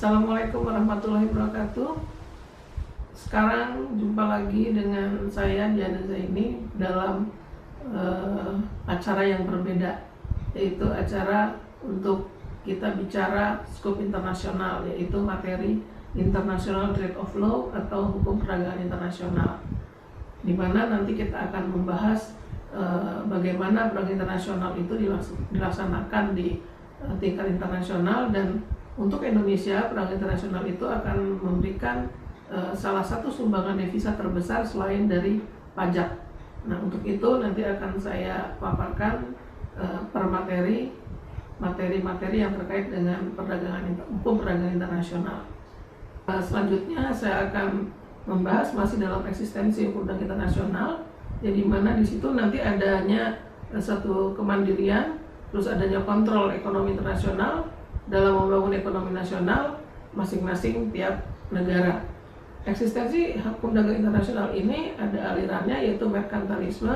Assalamualaikum warahmatullahi wabarakatuh. Sekarang jumpa lagi dengan saya Diana Zaini dalam acara yang berbeda, yaitu acara untuk kita bicara skop internasional, yaitu materi International Trade of Law atau hukum perdagangan internasional, di mana nanti kita akan membahas bagaimana perdagangan internasional itu dilaksanakan di tingkat internasional. Dan untuk Indonesia, perdagangan internasional itu akan memberikan salah satu sumbangan devisa terbesar selain dari pajak. Nah, untuk itu nanti akan saya paparkan per materi-materi yang terkait dengan hukum perdagangan internasional. Selanjutnya saya akan membahas masih dalam eksistensi hukum perdagangan internasional, ya, di mana di situ nanti adanya satu kemandirian, terus adanya kontrol ekonomi internasional dalam membangun ekonomi nasional masing-masing tiap negara. Eksistensi hukum dagang internasional ini ada alirannya, yaitu merkantilisme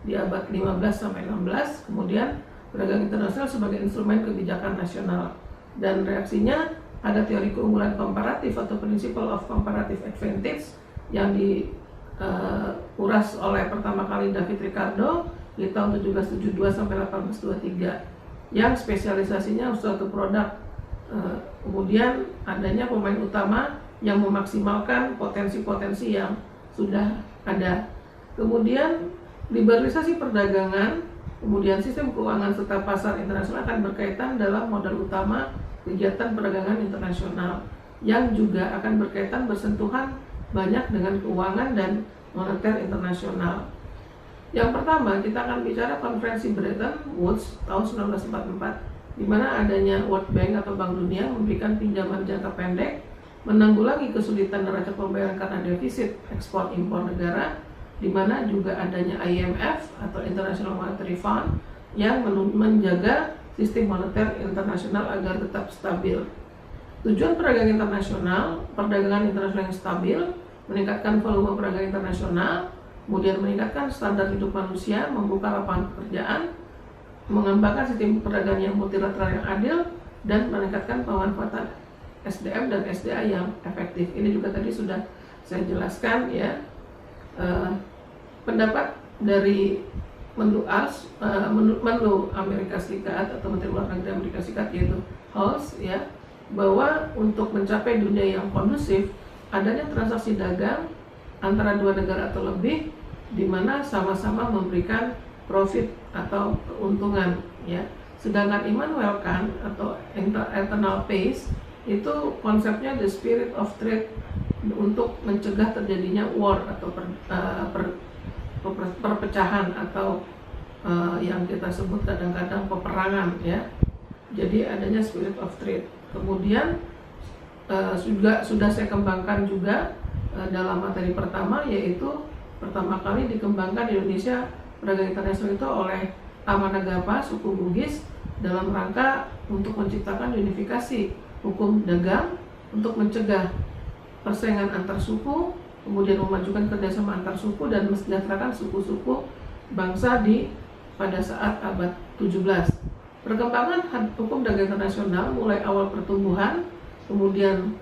di abad 15 sampai 16, kemudian perdagangan internasional sebagai instrumen kebijakan nasional, dan reaksinya ada teori keunggulan komparatif atau principle of comparative advantage yang diuras oleh pertama kali David Ricardo di tahun 1772 sampai 1823, yang spesialisasinya suatu produk. Kemudian adanya pemain utama yang memaksimalkan potensi-potensi yang sudah ada. Kemudian liberalisasi perdagangan, kemudian sistem keuangan serta pasar internasional akan berkaitan dalam modal utama kegiatan perdagangan internasional, yang juga akan berkaitan bersentuhan banyak dengan keuangan dan moneter internasional. Yang pertama, kita akan bicara konferensi Bretton Woods tahun 1944, di mana adanya World Bank atau Bank Dunia memberikan pinjaman jangka pendek, menanggulangi kesulitan neraca pembayaran karena defisit ekspor impor negara, di mana juga adanya IMF atau International Monetary Fund yang menjaga sistem moneter internasional agar tetap stabil. Tujuan perdagangan internasional yang stabil, meningkatkan volume perdagangan internasional, kemudian meningkatkan standar hidup manusia, membuka lapangan pekerjaan, mengembangkan sistem perdagangan yang multilateral yang adil, dan meningkatkan pemanfaatan SDM dan SDA yang efektif. Ini juga tadi sudah saya jelaskan, ya. Pendapat dari Menlu Amerika Serikat atau Menteri Luar Negeri Amerika Serikat, yaitu Halls, ya, bahwa untuk mencapai dunia yang kondusif, adanya transaksi dagang antara dua negara atau lebih, di mana sama-sama memberikan profit atau keuntungan, ya. Sedangkan Immanuel Kant atau internal peace itu konsepnya the spirit of trade, untuk mencegah terjadinya war atau perpecahan atau yang kita sebut kadang-kadang peperangan, ya. Jadi adanya spirit of trade. Kemudian sudah saya kembangkan juga dalam materi pertama, yaitu pertama kali dikembangkan di Indonesia perdagangan internasional itu oleh Amanagapa suku Bugis dalam rangka untuk menciptakan unifikasi hukum dagang untuk mencegah persaingan antar suku, kemudian memajukan kerjasama antar suku dan mesejahterakan suku-suku bangsa pada saat abad 17. Perkembangan hukum dagang internasional mulai awal pertumbuhan, kemudian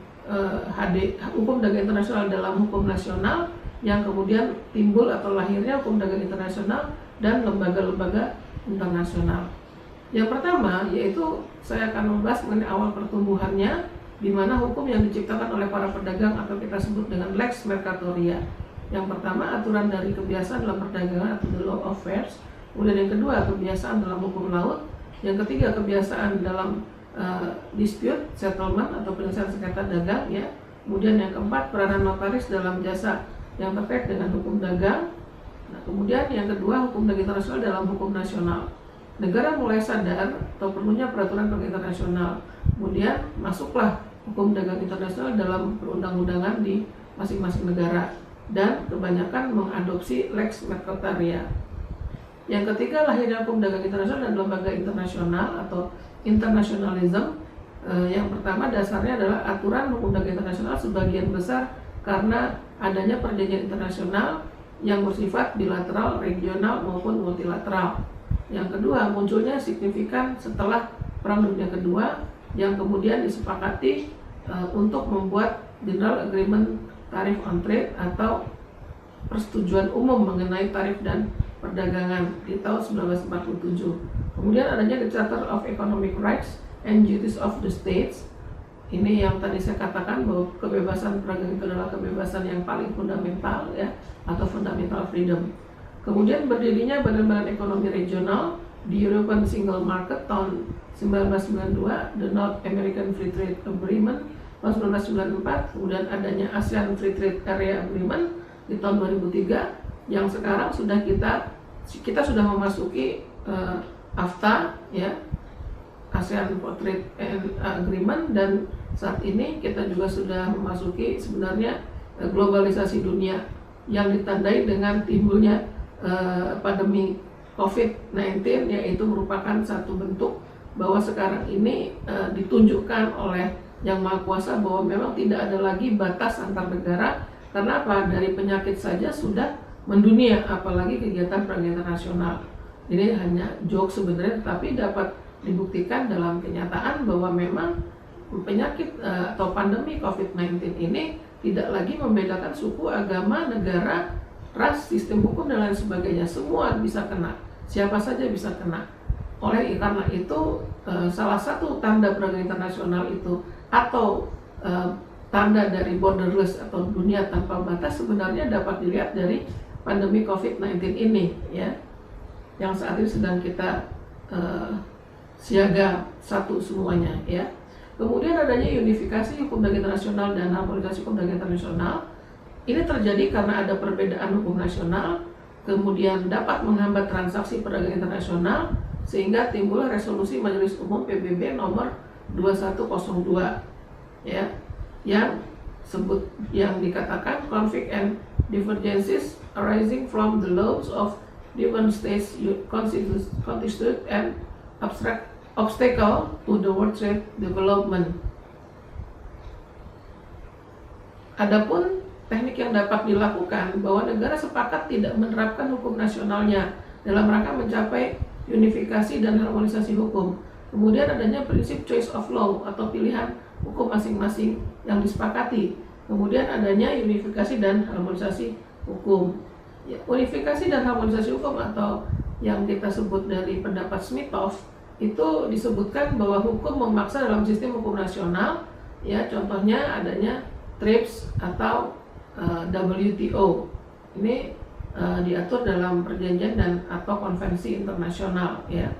hukum dagang internasional dalam hukum nasional, yang kemudian timbul atau lahirnya hukum dagang internasional dan lembaga-lembaga internasional. Yang pertama, yaitu saya akan membahas mengenai awal pertumbuhannya, di mana hukum yang diciptakan oleh para pedagang atau kita sebut dengan Lex Mercatoria. Yang pertama, aturan dari kebiasaan dalam perdagangan atau the law of fairs. Kemudian yang kedua, kebiasaan dalam hukum laut. Yang ketiga, kebiasaan dalam dispute settlement atau penyelesaian sengketa dagang, ya. Kemudian yang keempat, peranan notaris dalam jasa yang terkait dengan hukum dagang. Nah, kemudian yang kedua, hukum dagang internasional dalam hukum nasional. Negara mulai sadar atau perlunya peraturan perdagangan internasional. Kemudian masuklah hukum dagang internasional dalam perundang-undangan di masing-masing negara, dan kebanyakan mengadopsi Lex Mercatoria. Yang ketiga, lahirnya hukum dagang internasional dan lembaga internasional atau internationalism. Yang pertama, dasarnya adalah aturan hukum dagang internasional sebagian besar karena adanya perjanjian internasional yang bersifat bilateral, regional maupun multilateral. Yang kedua, munculnya signifikan setelah Perang Dunia Kedua, yang kemudian disepakati untuk membuat General Agreement Tariff on Trade atau persetujuan umum mengenai tarif dan perdagangan di tahun 1947. Kemudian adanya the Charter of Economic Rights and Duties of the States. Ini yang tadi saya katakan bahwa kebebasan perdagangan itu adalah kebebasan yang paling fundamental ya, atau fundamental freedom. Kemudian berdirinya badan-badan ekonomi regional di European Single Market tahun 1992, the North American Free Trade Agreement tahun 1994, kemudian adanya ASEAN Free Trade Area Agreement di tahun 2003, yang sekarang sudah kita sudah memasuki AFTA ya, ASEAN Free Trade Agreement, dan saat ini kita juga sudah memasuki sebenarnya globalisasi dunia yang ditandai dengan timbulnya pandemi COVID-19, yaitu merupakan satu bentuk bahwa sekarang ini ditunjukkan oleh Yang Maha Kuasa bahwa memang tidak ada lagi batas antar negara. Karena apa? Dari penyakit saja sudah mendunia, apalagi kegiatan perdagangan internasional. Ini hanya joke sebenarnya, tetapi dapat dibuktikan dalam kenyataan bahwa memang penyakit atau pandemi COVID-19 ini tidak lagi membedakan suku, agama, negara, ras, sistem hukum, dan lain sebagainya. Semua bisa kena, siapa saja bisa kena. Karena itu salah satu tanda perdagangan internasional itu atau tanda dari borderless atau dunia tanpa batas sebenarnya dapat dilihat dari pandemi COVID-19 ini ya, yang saat ini sedang kita siaga satu semuanya ya. Kemudian adanya unifikasi hukum perdagangan internasional dan harmonisasi hukum perdagangan internasional. Ini terjadi karena ada perbedaan hukum nasional, kemudian dapat menghambat transaksi perdagangan internasional, sehingga timbul resolusi Majelis Umum PBB nomor 2102 ya, yang dikatakan conflict and divergences arising from the laws of different states constitute an obstacle to the world trade development. Adapun teknik yang dapat dilakukan bahwa negara sepakat tidak menerapkan hukum nasionalnya dalam rangka mencapai unifikasi dan harmonisasi hukum. Kemudian adanya prinsip choice of law atau pilihan hukum masing-masing yang disepakati. Kemudian adanya unifikasi dan harmonisasi hukum. Ya, unifikasi dan harmonisasi hukum atau yang kita sebut dari pendapat Smithoff itu disebutkan bahwa hukum memaksa dalam sistem hukum nasional. Ya, contohnya adanya TRIPS atau WTO. Ini diatur dalam perjanjian dan atau konvensi internasional ya.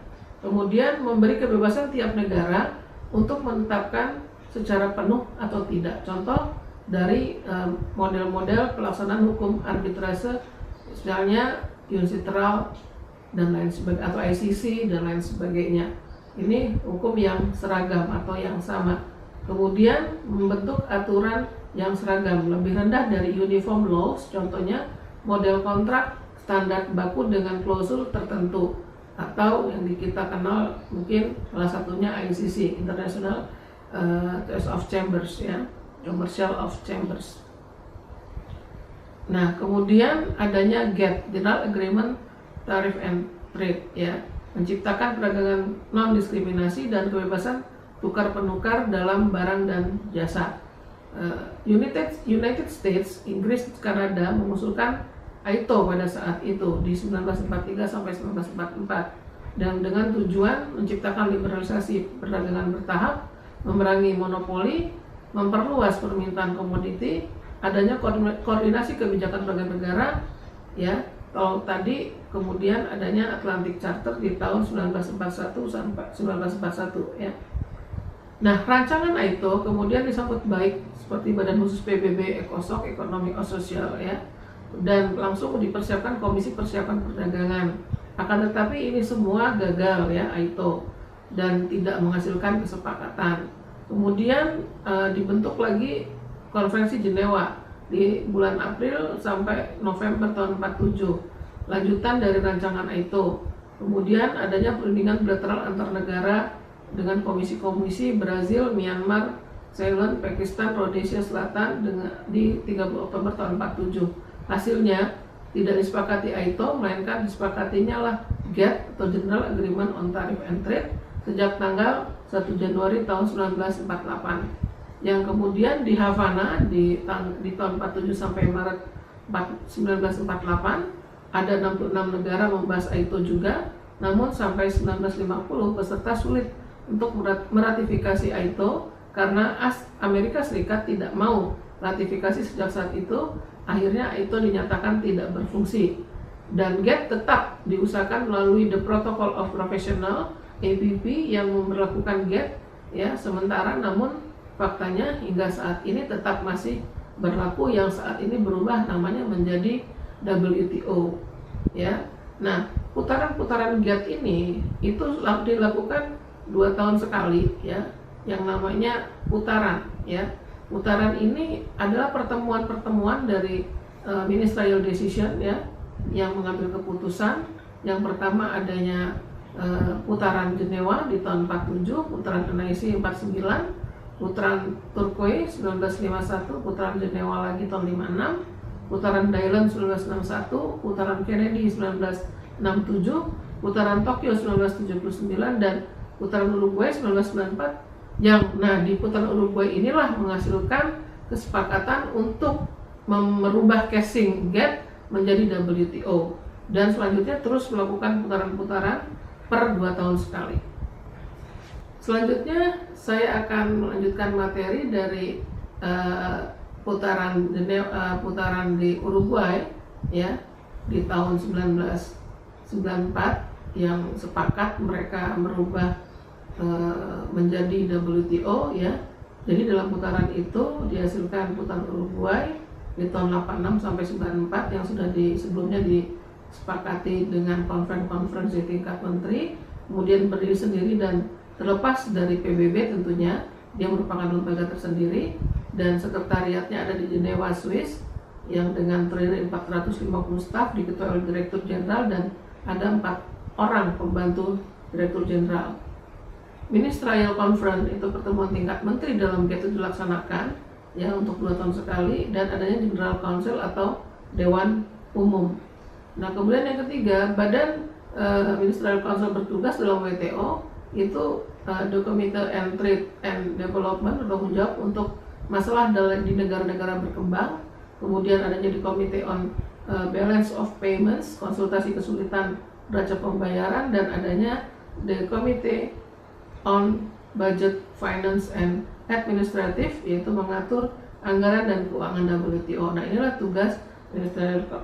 Kemudian memberi kebebasan tiap negara untuk menetapkan secara penuh atau tidak. Contoh dari model-model pelaksanaan hukum arbitrase, misalnya UNCITRAL dan lain sebagainya, atau ICC dan lain sebagainya. Ini hukum yang seragam atau yang sama. Kemudian membentuk aturan yang seragam, lebih rendah dari uniform laws, contohnya model kontrak standar baku dengan klausul tertentu, atau yang kita kenal mungkin salah satunya ICC, International Choice of Chambers ya, Commercial of Chambers. Nah, kemudian adanya GATT, General Agreement Tariff and Trade ya, menciptakan perdagangan non diskriminasi dan kebebasan tukar penukar dalam barang dan jasa. United States, Inggris, Kanada mengusulkan AITO pada saat itu di 1943 sampai 1944, dan dengan tujuan menciptakan liberalisasi perdagangan bertahap, memerangi monopoli, memperluas permintaan komoditi, adanya koordinasi kebijakan perdagangan negara ya. Kalau tadi kemudian adanya Atlantic Charter di tahun 1941 sampai 1941 ya. Nah, rancangan AITO kemudian disambut baik seperti Badan Khusus PBB, ECOSOC, Economic and Social ya, dan langsung dipersiapkan Komisi Persiapan Perdagangan. Akan tetapi ini semua gagal ya, AITO, dan tidak menghasilkan kesepakatan. Kemudian dibentuk lagi Konferensi Jenewa di bulan April sampai November tahun 47, lanjutan dari rancangan AITO. Kemudian adanya perundingan bilateral antar negara dengan komisi-komisi Brazil, Myanmar, Ceylon, Pakistan, Rhodesia Selatan di 30 Oktober tahun 47. Hasilnya tidak disepakati AITO, melainkan disepakatinya lah GATT atau General Agreement on Tariff and Trade sejak tanggal 1 Januari tahun 1948. yang kemudian di Havana di tahun 47 sampai Maret 1948 ada 66 negara membahas AITO juga, namun sampai 1950 peserta sulit untuk meratifikasi AITO karena Amerika Serikat tidak mau ratifikasi. Sejak saat itu akhirnya AITO dinyatakan tidak berfungsi, dan GATT tetap diusahakan melalui The Protocol of Professional APP yang memperlakukan GATT ya sementara, namun faktanya hingga saat ini tetap masih berlaku, yang saat ini berubah namanya menjadi WTO ya. Nah, putaran-putaran GATT ini itu dilakukan 2 tahun sekali ya, yang namanya putaran ya. Putaran ini adalah pertemuan-pertemuan dari ministerial decision ya, yang mengambil keputusan. Yang pertama adanya putaran Jenewa di tahun 47, putaran NIC 49, putaran Turquoise 1951, putaran Jenewa lagi tahun 56, putaran Dylan 1961, putaran Kennedy 1967, putaran Tokyo 1979, dan putaran Uruguay 1994. Nah, di putaran Uruguay inilah menghasilkan kesepakatan untuk merubah casing GATT menjadi WTO, dan selanjutnya terus melakukan putaran-putaran per 2 tahun sekali. Selanjutnya saya akan melanjutkan materi dari putaran di Uruguay ya di tahun 1994, yang sepakat mereka merubah menjadi WTO ya. Jadi dalam putaran itu dihasilkan putaran Uruguay di tahun 86 sampai 94 yang sudah sebelumnya disepakati dengan konferensi tingkat menteri, kemudian berdiri sendiri dan terlepas dari PBB tentunya. Dia merupakan lembaga tersendiri dan sekretariatnya ada di Jenewa, Swiss, yang dengan terdiri 450 staf, diketuai oleh Direktur Jenderal dan ada 4 orang pembantu Direktur Jenderal. Ministerial Conference itu pertemuan tingkat menteri dalam GATT itu dilaksanakan ya untuk 2 tahun sekali, dan adanya General Council atau Dewan Umum. Nah, kemudian yang ketiga, badan Ministerial Council bertugas dalam WTO itu the Committee on Trade and Development, bertanggung jawab untuk masalah di negara-negara berkembang. Kemudian adanya di Committee on Balance of Payments, konsultasi kesulitan neraca pembayaran, dan adanya the Committee on Budget, Finance and Administrative, yaitu mengatur anggaran dan keuangan WTO. Nah, inilah tugas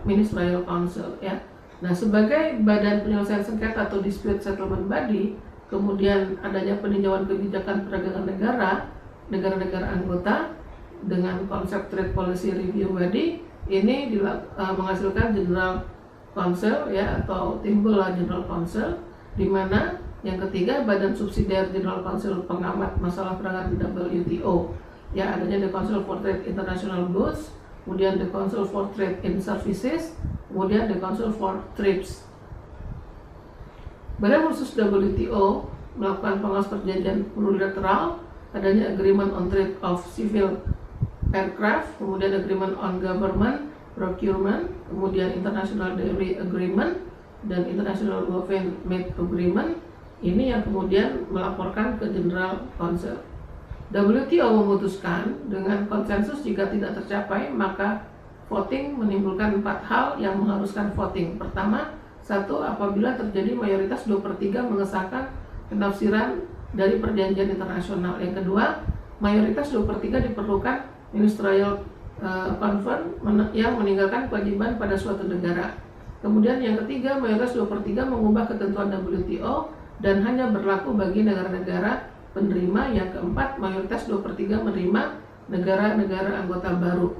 Ministerial Council ya. Nah, sebagai badan penyelesaian sengketa atau dispute settlement body, kemudian adanya peninjauan kebijakan perdagangan negara-negara anggota dengan konsep trade policy review body ini menghasilkan General Council ya, atau timbullah General Council, di mana yang ketiga badan subsidiar General Council pengamat masalah perdagangan di WTO ya, adanya the Council for Trade International Goods, kemudian the Council for Trade in Services, kemudian the Council for TRIPS. Badan khusus WTO melakukan pengawas perjanjian plurilateral, adanya Agreement on Trade of Civil Aircraft, kemudian Agreement on Government Procurement, kemudian International Dairy Agreement, dan International Woven Meat Agreement. Ini yang kemudian melaporkan ke General Council. WTO memutuskan dengan konsensus jika tidak tercapai maka voting menimbulkan 4 hal yang mengharuskan voting. Pertama, 1, apabila terjadi mayoritas 2/3 mengesahkan penafsiran dari perjanjian internasional. Yang kedua, mayoritas 2/3 diperlukan Ministerial Conference yang meninggalkan kewajiban pada suatu negara. Kemudian yang ketiga, mayoritas 2/3 mengubah ketentuan WTO dan hanya berlaku bagi negara-negara penerima. Yang keempat, mayoritas 2/3 menerima negara-negara anggota baru.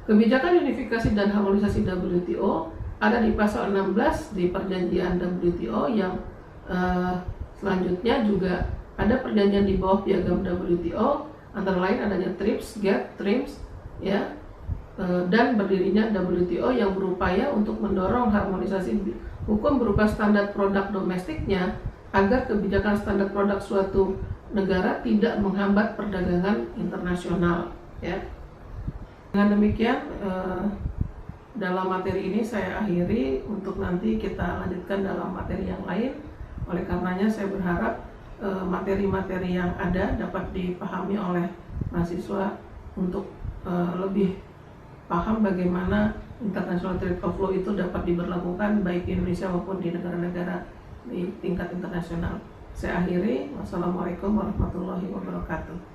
Kebijakan unifikasi dan harmonisasi WTO ada di pasal 16 di perjanjian WTO, yang selanjutnya juga ada perjanjian di bawah piagam WTO, antara lain adanya TRIPS, GATT, TRIPS ya, dan berdirinya WTO yang berupaya untuk mendorong harmonisasi hukum berupa standar produk domestiknya agar kebijakan standar produk suatu negara tidak menghambat perdagangan internasional ya. Dengan demikian dalam materi ini saya akhiri, untuk nanti kita lanjutkan dalam materi yang lain. Oleh karenanya saya berharap materi-materi yang ada dapat dipahami oleh mahasiswa untuk lebih paham bagaimana international trade of law itu dapat diberlakukan baik di Indonesia maupun di negara-negara di tingkat internasional. Saya akhiri. Wassalamualaikum warahmatullahi wabarakatuh.